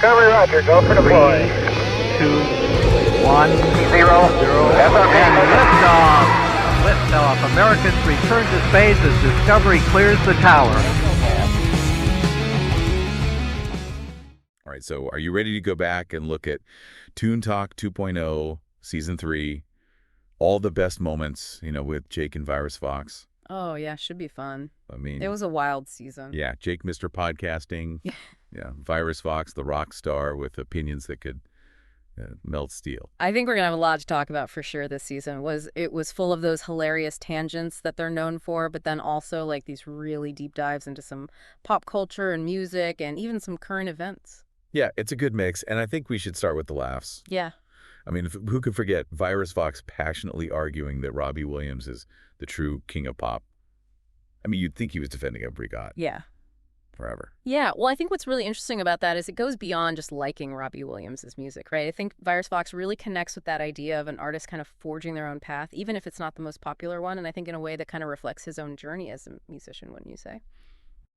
Discovery, roger. Go for deploy. 2, 1, 0. 0, and liftoff. Liftoff. Americans return to space as Discovery clears the tower. All right, so are you ready to go back and look at Toon Talk 2.0, Season 3, all the best moments, with Jake and Virus Vox? Oh, yeah, should be fun. I mean, It was a wild season. yeah, Jake, Mr. Podcasting, yeah, Virus Vox, the rock star with opinions that could melt steel. I think we're going to have a lot to talk about for sure this season. It was full of those hilarious tangents that they're known for, but then also like these really deep dives into some pop culture and music and even some current events. Yeah, it's a good mix, and I think we should start with the laughs. Yeah. I mean, who could forget Virus Vox passionately arguing that Robbie Williams is the true king of pop? I mean, you'd think he was defending every god. Yeah. Forever. Yeah, well, I think what's really interesting about that is it goes beyond just liking Robbie Williams' music, right? I think Virus Vox really connects with that idea of an artist kind of forging their own path, even if it's not the most popular one, and I think in a way that kind of reflects his own journey as a musician, wouldn't you say?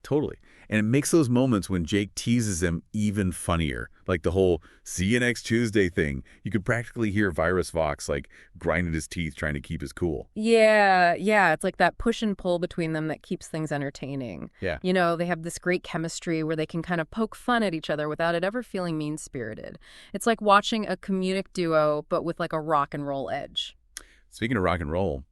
Totally. And it makes those moments when Jake teases him even funnier. Like the whole "see you next Tuesday" thing. You could practically hear Virus Vox like grinding his teeth trying to keep his cool. Yeah, it's like that push and pull between them that keeps things entertaining. Yeah. They have this great chemistry where they can kind of poke fun at each other without it ever feeling mean-spirited. It's like watching a comedic duo, but with like a rock and roll edge. Speaking of rock and roll,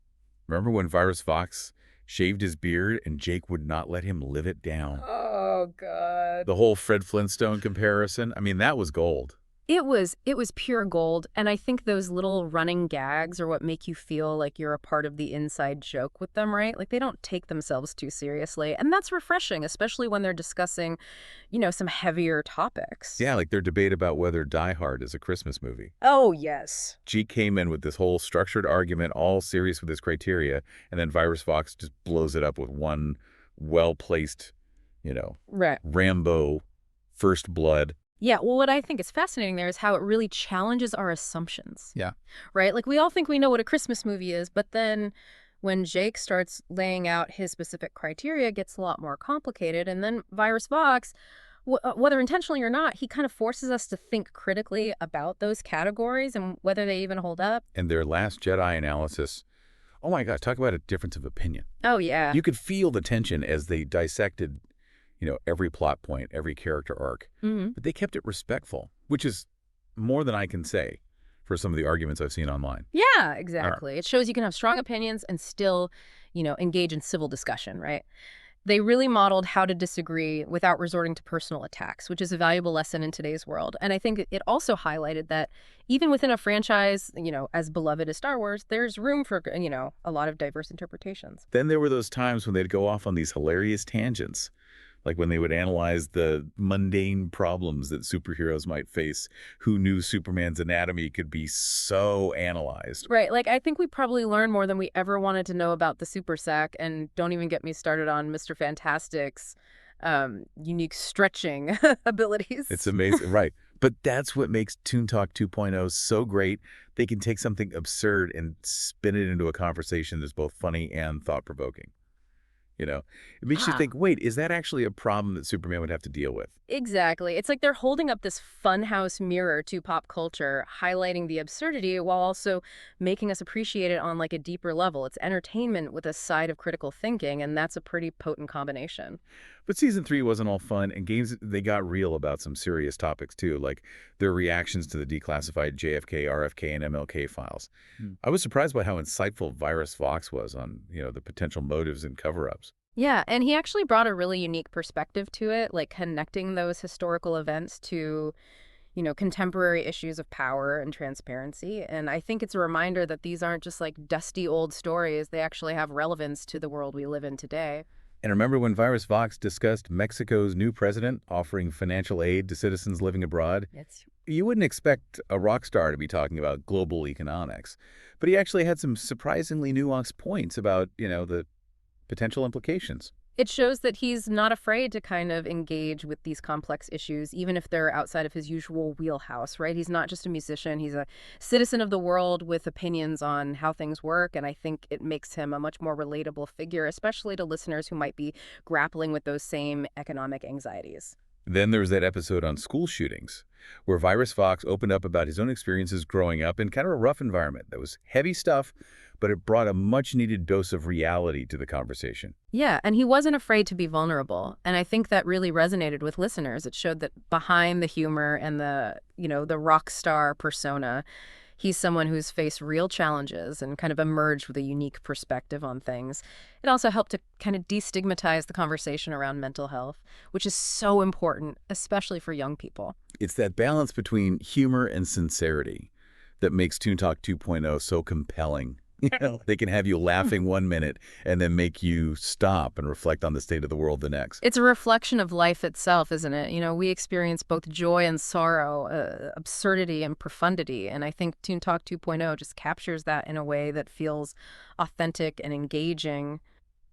remember when Virus Vox shaved his beard and Jake would not let him live it down? Oh, God. The whole Fred Flintstone comparison, I mean, that was gold. It was pure gold, and I think those little running gags are what make you feel like you're a part of the inside joke with them, right? Like they don't take themselves too seriously, and that's refreshing, especially when they're discussing, some heavier topics. Yeah, like their debate about whether Die Hard is a Christmas movie. Oh, yes. G came in with this whole structured argument, all serious with his criteria, and then Virus Vox just blows it up with one well-placed, Right. Rambo, First Blood. Yeah, well, what I think is fascinating there is how it really challenges our assumptions. Yeah. Right? Like, we all think we know what a Christmas movie is, but then when Jake starts laying out his specific criteria, it gets a lot more complicated. And then Virus Vox, whether intentionally or not, he kind of forces us to think critically about those categories and whether they even hold up. And their Last Jedi analysis, oh my God, talk about a difference of opinion. Oh, yeah. You could feel the tension as they dissected every plot point, every character arc. Mm-hmm. But they kept it respectful, which is more than I can say for some of the arguments I've seen online. Yeah, exactly. It shows you can have strong opinions and still, engage in civil discussion, right? They really modeled how to disagree without resorting to personal attacks, which is a valuable lesson in today's world. And I think it also highlighted that even within a franchise, as beloved as Star Wars, there's room for, a lot of diverse interpretations. Then there were those times when they'd go off on these hilarious tangents, like when they would analyze the mundane problems that superheroes might face. Who knew Superman's anatomy could be so analyzed? Right. Like, I think we probably learned more than we ever wanted to know about the Super Sack, and don't even get me started on Mr. Fantastic's unique stretching abilities. It's amazing, right. But that's what makes Toon Talk 2.0 so great. They can take something absurd and spin it into a conversation that's both funny and thought-provoking. It makes you think, wait, is that actually a problem that Superman would have to deal with? Exactly. It's like they're holding up this funhouse mirror to pop culture, highlighting the absurdity while also making us appreciate it on like a deeper level. It's entertainment with a side of critical thinking, and that's a pretty potent combination. But season 3 wasn't all fun, and they got real about some serious topics too, like their reactions to the declassified JFK, RFK, and MLK files. I was surprised by how insightful Virus Vox was on, the potential motives and cover-ups. Yeah, and he actually brought a really unique perspective to it, like connecting those historical events to, contemporary issues of power and transparency. And I think it's a reminder that these aren't just like dusty old stories. They actually have relevance to the world we live in today. And remember when Virus Vox discussed Mexico's new president offering financial aid to citizens living abroad? You wouldn't expect a rock star to be talking about global economics, but he actually had some surprisingly nuanced points about, the potential implications. It shows that he's not afraid to kind of engage with these complex issues, even if they're outside of his usual wheelhouse, right? He's not just a musician. He's a citizen of the world with opinions on how things work. And I think it makes him a much more relatable figure, especially to listeners who might be grappling with those same economic anxieties. Then there was that episode on school shootings, where Virus Vox opened up about his own experiences growing up in kind of a rough environment that was heavy stuff, but it brought a much-needed dose of reality to the conversation. Yeah, and he wasn't afraid to be vulnerable. And I think that really resonated with listeners. It showed that behind the humor and the rock star persona, he's someone who's faced real challenges and kind of emerged with a unique perspective on things. It also helped to kind of destigmatize the conversation around mental health, which is so important, especially for young people. It's that balance between humor and sincerity that makes Toon Talk 2.0 so compelling. They can have you laughing one minute and then make you stop and reflect on the state of the world the next. It's a reflection of life itself, isn't it? We experience both joy and sorrow, absurdity and profundity. And I think Toon Talk 2.0 just captures that in a way that feels authentic and engaging.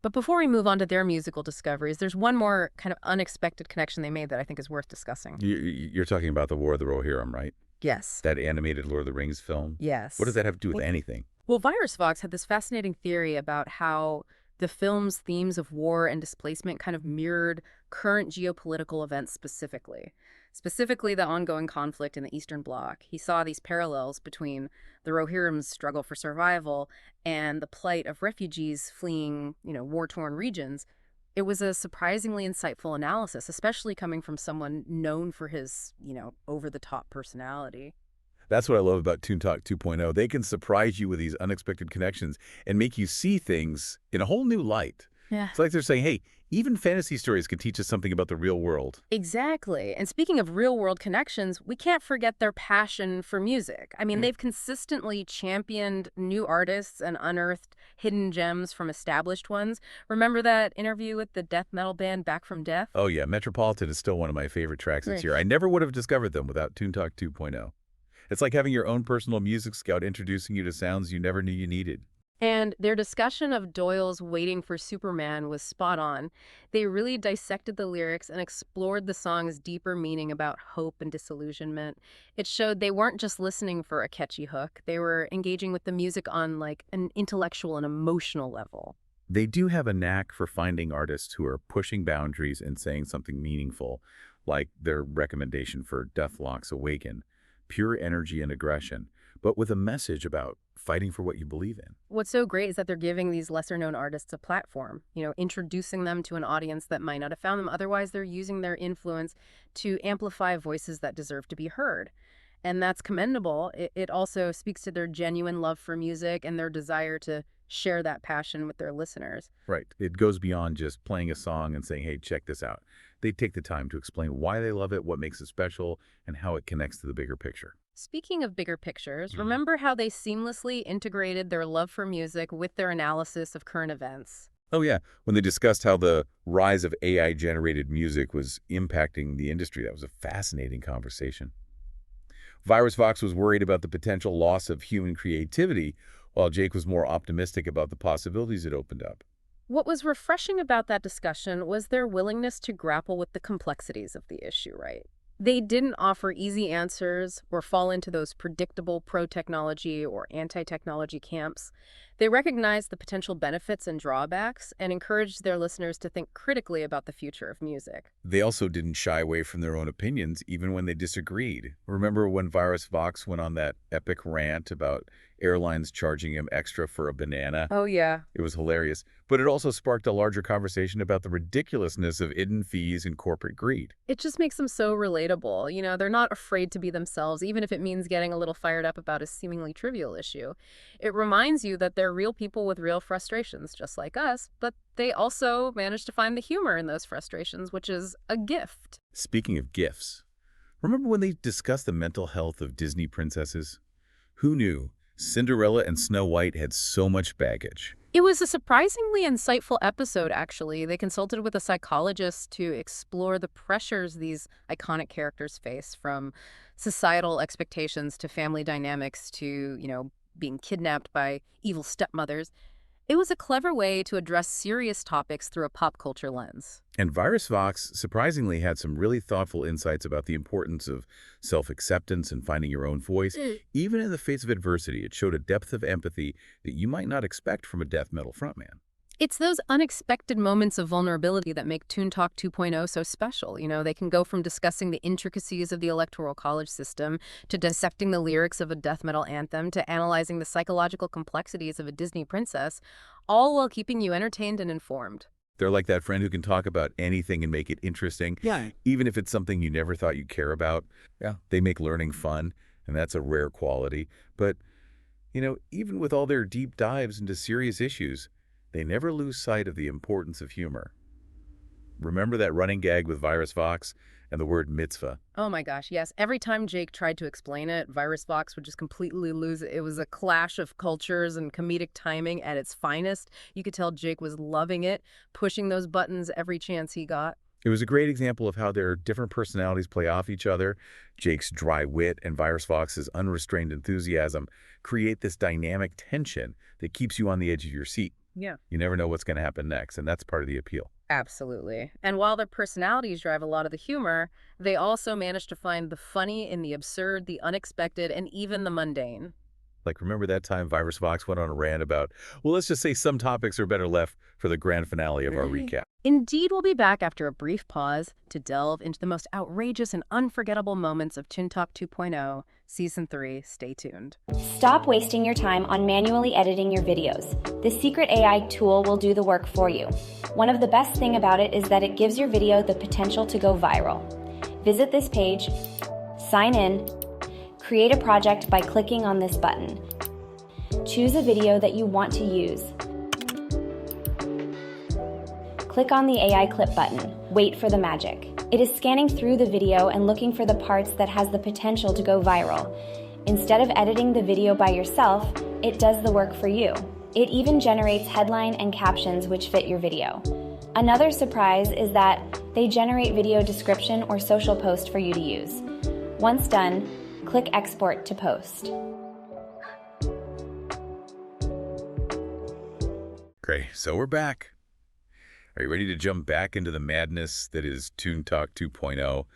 But before we move on to their musical discoveries, there's one more kind of unexpected connection they made that I think is worth discussing. You're talking about the War of the Rohirrim, right? Yes. That animated Lord of the Rings film? Yes. What does that have to do with anything? Well, Virus Vox had this fascinating theory about how the film's themes of war and displacement kind of mirrored current geopolitical events specifically the ongoing conflict in the Eastern Bloc. He saw these parallels between the Rohirrim's struggle for survival and the plight of refugees fleeing, war-torn regions. It was a surprisingly insightful analysis, especially coming from someone known for his, over-the-top personality. That's what I love about Toon Talk 2.0. They can surprise you with these unexpected connections and make you see things in a whole new light. Yeah. It's like they're saying, hey, even fantasy stories can teach us something about the real world. Exactly. And speaking of real-world connections, we can't forget their passion for music. I mean, they've consistently championed new artists and unearthed hidden gems from established ones. Remember that interview with the death metal band Back from Death? Oh, yeah. Metropolitan is still one of my favorite tracks this Right. year. I never would have discovered them without Toon Talk 2.0. It's like having your own personal music scout introducing you to sounds you never knew you needed. And their discussion of Doyle's Waiting for Superman was spot on. They really dissected the lyrics and explored the song's deeper meaning about hope and disillusionment. It showed they weren't just listening for a catchy hook. They were engaging with the music on like an intellectual and emotional level. They do have a knack for finding artists who are pushing boundaries and saying something meaningful, like their recommendation for Deathlock's Awaken. Pure energy and aggression, but with a message about fighting for what you believe in. What's so great is that they're giving these lesser-known artists a platform, introducing them to an audience that might not have found them. Otherwise, they're using their influence to amplify voices that deserve to be heard. And that's commendable. It also speaks to their genuine love for music and their desire to share that passion with their listeners. Right. It goes beyond just playing a song and saying, hey, check this out. They take the time to explain why they love it, what makes it special, and how it connects to the bigger picture. Speaking of bigger pictures, remember how they seamlessly integrated their love for music with their analysis of current events? Oh, yeah. When they discussed how the rise of AI-generated music was impacting the industry, that was a fascinating conversation. Virus Vox was worried about the potential loss of human creativity, while Jake was more optimistic about the possibilities it opened up. What was refreshing about that discussion was their willingness to grapple with the complexities of the issue, right? They didn't offer easy answers or fall into those predictable pro-technology or anti-technology camps. They recognized the potential benefits and drawbacks and encouraged their listeners to think critically about the future of music. They also didn't shy away from their own opinions, even when they disagreed. Remember when Virus Vox went on that epic rant about airlines charging him extra for a banana? Oh, yeah. It was hilarious. But it also sparked a larger conversation about the ridiculousness of hidden fees and corporate greed. It just makes them so relatable. They're not afraid to be themselves, even if it means getting a little fired up about a seemingly trivial issue. It reminds you that they're real people with real frustrations, just like us, but they also manage to find the humor in those frustrations, which is a gift. Speaking of gifts, remember when they discussed the mental health of Disney princesses? Who knew Cinderella and Snow White had so much baggage? It was a surprisingly insightful episode, actually. They consulted with a psychologist to explore the pressures these iconic characters face, from societal expectations to family dynamics to, being kidnapped by evil stepmothers. It was a clever way to address serious topics through a pop culture lens. And Virus Vox surprisingly had some really thoughtful insights about the importance of self-acceptance and finding your own voice. Even in the face of adversity, it showed a depth of empathy that you might not expect from a death metal frontman. It's those unexpected moments of vulnerability that make Toon Talk 2.0 so special. They can go from discussing the intricacies of the Electoral College system to dissecting the lyrics of a death metal anthem to analyzing the psychological complexities of a Disney princess, all while keeping you entertained and informed. They're like that friend who can talk about anything and make it interesting, Yeah. even if it's something you never thought you'd care about. Yeah, they make learning fun, and that's a rare quality. But, even with all their deep dives into serious issues, they never lose sight of the importance of humor. Remember that running gag with Virus Vox and the word mitzvah? Oh my gosh, yes. Every time Jake tried to explain it, Virus Vox would just completely lose it. It was a clash of cultures and comedic timing at its finest. You could tell Jake was loving it, pushing those buttons every chance he got. It was a great example of how their different personalities play off each other. Jake's dry wit and Virus Vox's unrestrained enthusiasm create this dynamic tension that keeps you on the edge of your seat. Yeah. You never know what's going to happen next, and that's part of the appeal. Absolutely. And while their personalities drive a lot of the humor, they also manage to find the funny in the absurd, the unexpected, and even the mundane. Like, remember that time Virus Vox went on a rant about, well, let's just say some topics are better left for the grand finale of our recap. Indeed, we'll be back after a brief pause to delve into the most outrageous and unforgettable moments of Toon Talk 2.0, Season 3. Stay tuned. Stop wasting your time on manually editing your videos. The secret AI tool will do the work for you. One of the best things about it is that it gives your video the potential to go viral. Visit this page, sign in, create a project by clicking on this button. Choose a video that you want to use. Click on the AI clip button. Wait for the magic. It is scanning through the video and looking for the parts that has the potential to go viral. Instead of editing the video by yourself, it does the work for you. It even generates headline and captions which fit your video. Another surprise is that they generate video description or social post for you to use. Once done, click Export to post. Great, so we're back. Are you ready to jump back into the madness that is Toon Talk 2.0?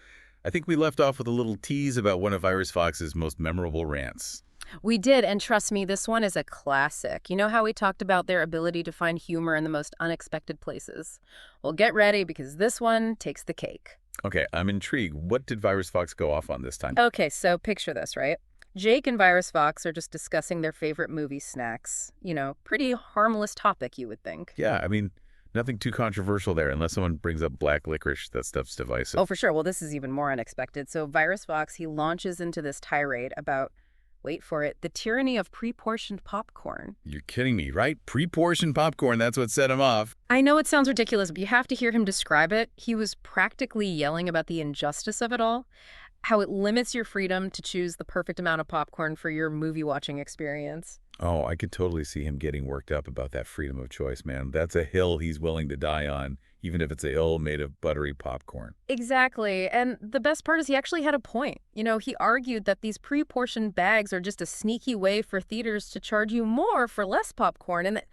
I think we left off with a little tease about one of Virus Vox's most memorable rants. We did, and trust me, this one is a classic. You know how we talked about their ability to find humor in the most unexpected places? Well, get ready, because this one takes the cake. Okay, I'm intrigued. What did Virus Vox go off on this time? Okay, so picture this, right? Jake and Virus Vox are just discussing their favorite movie snacks. Pretty harmless topic, you would think. Yeah, I mean, nothing too controversial there, unless someone brings up black licorice. That stuff's divisive. Oh, for sure. Well, this is even more unexpected. So Virus Vox, he launches into this tirade about, wait for it, the tyranny of pre-portioned popcorn. You're kidding me, right? Pre-portioned popcorn, that's what set him off. I know it sounds ridiculous, but you have to hear him describe it. He was practically yelling about the injustice of it all, how it limits your freedom to choose the perfect amount of popcorn for your movie-watching experience. Oh, I could totally see him getting worked up about that freedom of choice, man. That's a hill he's willing to die on, even if it's a hill made of buttery popcorn. Exactly. And the best part is he actually had a point. He argued that these pre-portioned bags are just a sneaky way for theaters to charge you more for less popcorn, and that,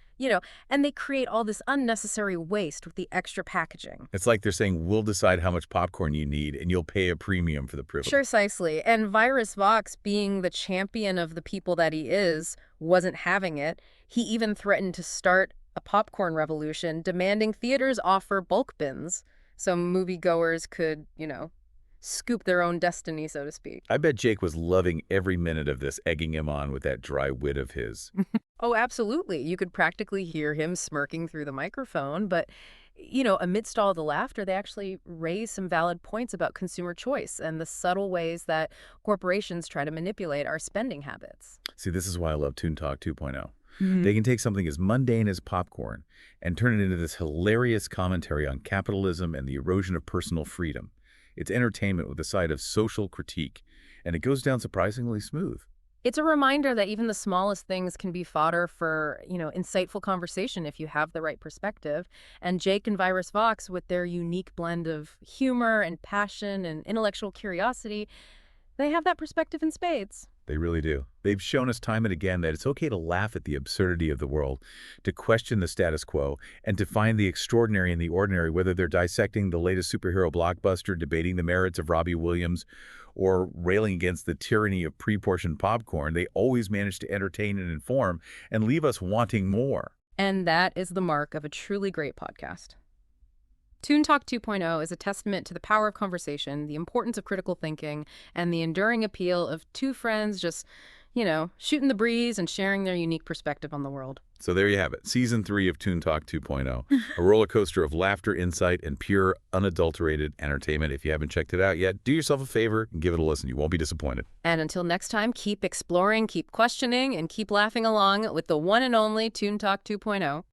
and they create all this unnecessary waste with the extra packaging. It's like they're saying, we'll decide how much popcorn you need, and you'll pay a premium for the privilege. Precisely. And Virus Vox, being the champion of the people that he is, wasn't having it. He even threatened to start a popcorn revolution, demanding theaters offer bulk bins so moviegoers could, scoop their own destiny, so to speak. I bet Jake was loving every minute of this, egging him on with that dry wit of his. Oh, absolutely. You could practically hear him smirking through the microphone, but amidst all the laughter, they actually raise some valid points about consumer choice and the subtle ways that corporations try to manipulate our spending habits. See, this is why I love Toon Talk 2.0. They can take something as mundane as popcorn and turn it into this hilarious commentary on capitalism and the erosion of personal freedom. It's entertainment with a side of social critique, and it goes down surprisingly smooth. It's a reminder that even the smallest things can be fodder for, insightful conversation if you have the right perspective. And Jake and Virus Vox, with their unique blend of humor and passion and intellectual curiosity, they have that perspective in spades. They really do. They've shown us time and again that it's okay to laugh at the absurdity of the world, to question the status quo, and to find the extraordinary in the ordinary, whether they're dissecting the latest superhero blockbuster, debating the merits of Robbie Williams, or railing against the tyranny of pre-portioned popcorn. They always manage to entertain and inform and leave us wanting more. And that is the mark of a truly great podcast. Toon Talk 2.0 is a testament to the power of conversation, the importance of critical thinking, and the enduring appeal of two friends just, shooting the breeze and sharing their unique perspective on the world. So there you have it, Season 3 of Toon Talk 2.0, a roller coaster of laughter, insight, and pure, unadulterated entertainment. If you haven't checked it out yet, do yourself a favor and give it a listen. You won't be disappointed. And until next time, keep exploring, keep questioning, and keep laughing along with the one and only Toon Talk 2.0.